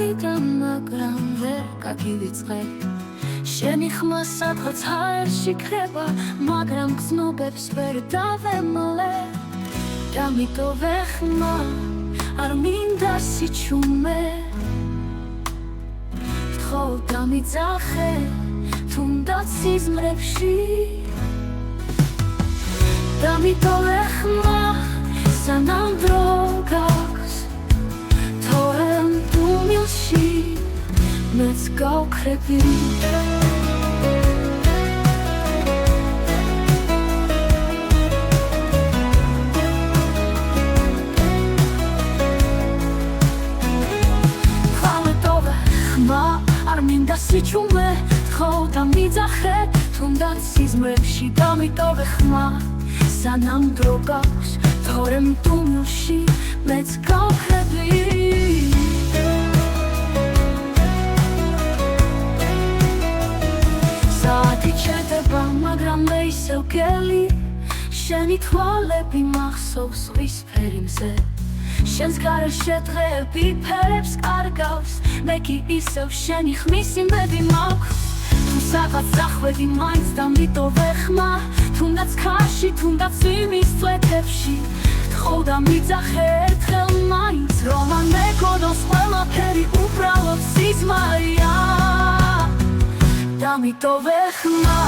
წლიდან მაგრამ ვერ გაგივიწყე შენი ხმა სადღაც ჰაერში ქრება მაგრამ გზნობებს ვერ დავემლე დამიტოვე ხმა არ მინდა სიჩუმე ვთხოვ დამიძახე თუნდაც სიზმრებში დამიტოვე ხმა სანამ დრო გაქვს თორემ თუ მილში მეც გავქრები არ მინდა სიჩუმე ვთხოვ დამიძახე თუნდაც სიზმრებში დამიტოვე ხმა სანამ დრო გაქვს თორემ თუ მილში მეც გავქრები საათი ჩერდება მაგრამ მე ისევ გელი შენი თვალები მახსოვს ზღვისფერი მზე შენს გარეშე დღეები ფერებს კარგავს მე კი ისევ შენი ხმის იმედი მაქვს თუ სადღაც დახვედი მაინც დამიტოვე ხმა თუნდაც ქარში თუნდაც იმის წვეთებში ვთხოვ დამიძახე ერთხელ მაინც რომ არ მეგონოს ყველაფერი უბრალოდ სიზმარია დამიტოვე ხმა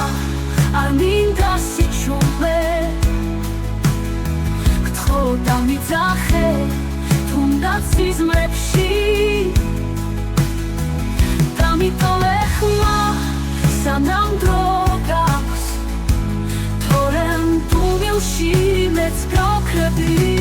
არ მინდა სიჩუმე ვთხოვ დამიძახე თუნდაც სიზმრებში დამიტოვე ხმა სანამ დრო გაქვს თორემ თუ მილში მეც გავქრები